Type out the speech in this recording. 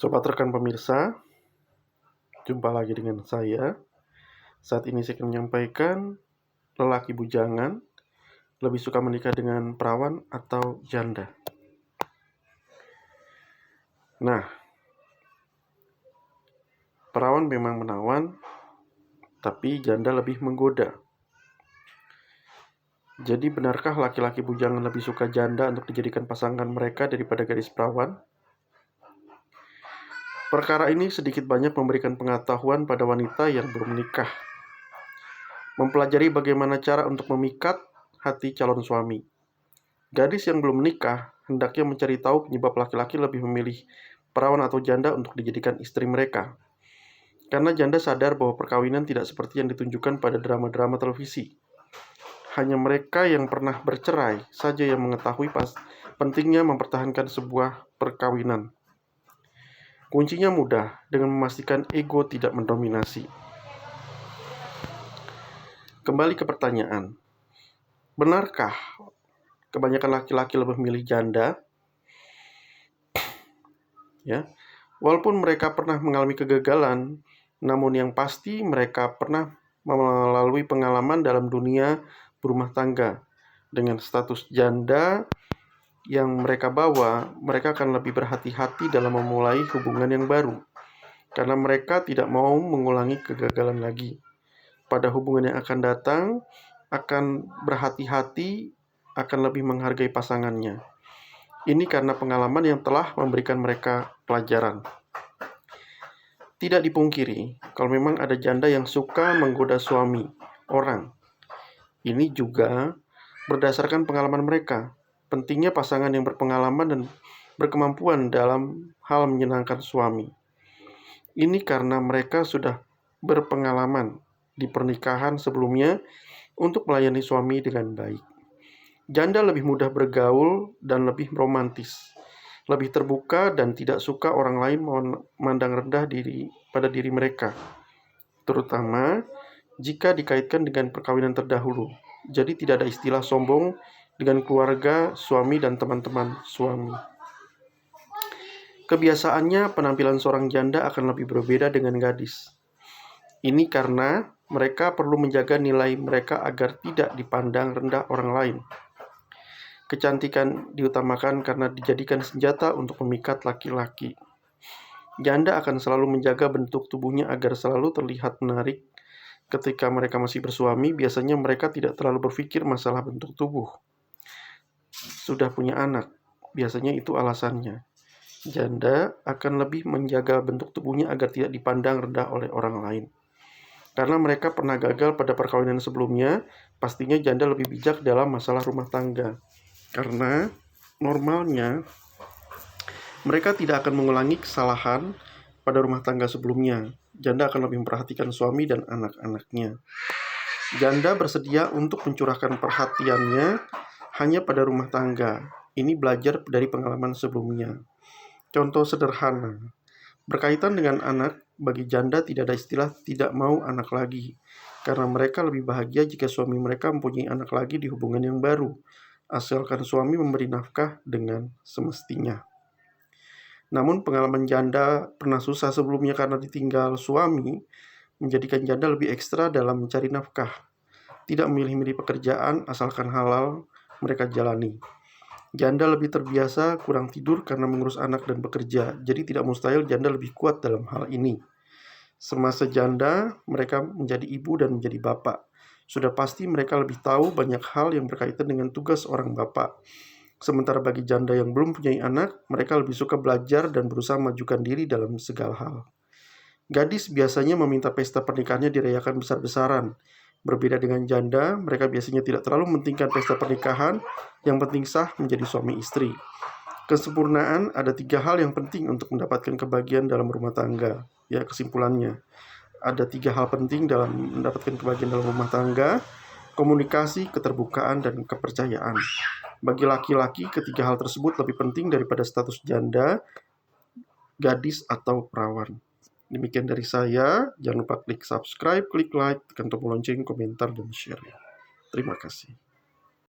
Sobat rekan pemirsa, jumpa lagi dengan saya. Saat ini saya akan menyampaikan lelaki bujangan lebih suka menikah dengan perawan atau janda. Nah, perawan memang menawan, tapi janda lebih menggoda. Jadi benarkah laki-laki bujangan lebih suka janda untuk dijadikan pasangan mereka daripada gadis perawan? Perkara ini sedikit banyak memberikan pengetahuan pada wanita yang belum menikah. Mempelajari bagaimana cara untuk memikat hati calon suami. Gadis yang belum menikah hendaknya mencari tahu penyebab laki-laki lebih memilih perawan atau janda untuk dijadikan istri mereka. Karena janda sadar bahwa perkawinan tidak seperti yang ditunjukkan pada drama-drama televisi. Hanya mereka yang pernah bercerai saja yang mengetahui pentingnya mempertahankan sebuah perkawinan. Kuncinya mudah, dengan memastikan ego tidak mendominasi. Kembali ke pertanyaan, benarkah kebanyakan laki-laki lebih memilih janda? Walaupun mereka pernah mengalami kegagalan, namun yang pasti mereka pernah melalui pengalaman dalam dunia berumah tangga. Dengan status janda yang mereka bawa, mereka akan lebih berhati-hati dalam memulai hubungan yang baru, karena mereka tidak mau mengulangi kegagalan lagi. Pada hubungan yang akan datang, akan berhati-hati, akan lebih menghargai pasangannya. Ini karena pengalaman yang telah memberikan mereka pelajaran. Tidak dipungkiri, kalau memang ada janda yang suka menggoda suami orang, ini juga berdasarkan pengalaman mereka. Pentingnya pasangan yang berpengalaman dan berkemampuan dalam hal menyenangkan suami. Ini karena mereka sudah berpengalaman di pernikahan sebelumnya untuk melayani suami dengan baik. Janda lebih mudah bergaul dan lebih romantis, lebih terbuka dan tidak suka orang lain memandang rendah pada diri mereka, terutama jika dikaitkan dengan perkawinan terdahulu. Jadi tidak ada istilah sombong dengan keluarga suami dan teman-teman suami. Kebiasaannya penampilan seorang janda akan lebih berbeda dengan gadis. Ini karena mereka perlu menjaga nilai mereka agar tidak dipandang rendah orang lain. Kecantikan diutamakan karena dijadikan senjata untuk memikat laki-laki. Janda akan selalu menjaga bentuk tubuhnya agar selalu terlihat menarik. Ketika mereka masih bersuami, biasanya mereka tidak terlalu berpikir masalah bentuk tubuh. Sudah punya anak, biasanya itu alasannya. Janda akan lebih menjaga bentuk tubuhnya agar tidak dipandang rendah oleh orang lain. Karena mereka pernah gagal pada perkawinan sebelumnya, pastinya janda lebih bijak dalam masalah rumah tangga. Karena normalnya mereka tidak akan mengulangi kesalahan pada rumah tangga sebelumnya. Janda akan lebih memperhatikan suami dan anak-anaknya. Janda bersedia untuk mencurahkan perhatiannya hanya pada rumah tangga. Ini belajar dari pengalaman sebelumnya. Contoh sederhana, berkaitan dengan anak, bagi janda tidak ada istilah tidak mau anak lagi, karena mereka lebih bahagia jika suami mereka mempunyai anak lagi di hubungan yang baru, asalkan suami memberi nafkah dengan semestinya. Namun pengalaman janda pernah susah sebelumnya karena ditinggal suami, menjadikan janda lebih ekstra dalam mencari nafkah. Tidak memilih-milih pekerjaan asalkan halal mereka jalani. Janda lebih terbiasa kurang tidur karena mengurus anak dan bekerja, jadi tidak mustahil janda lebih kuat dalam hal ini. Semasa janda, mereka menjadi ibu dan menjadi bapak. Sudah pasti mereka lebih tahu banyak hal yang berkaitan dengan tugas orang bapak. Sementara bagi janda yang belum punya anak, mereka lebih suka belajar dan berusaha memajukan diri dalam segala hal. Gadis biasanya meminta pesta pernikahannya dirayakan besar-besaran. Berbeda dengan janda, mereka biasanya tidak terlalu mementingkan pesta pernikahan, yang penting sah menjadi suami istri. Kesempurnaan ada 3 hal yang penting untuk mendapatkan kebahagiaan dalam rumah tangga. Ya, kesimpulannya, ada 3 hal penting dalam mendapatkan kebahagiaan dalam rumah tangga: komunikasi, keterbukaan, dan kepercayaan. Bagi laki-laki, ketiga hal tersebut lebih penting daripada status janda, gadis, atau perawan. Demikian dari saya. Jangan lupa klik subscribe, klik like, tekan tombol lonceng, komentar, dan share. Terima kasih.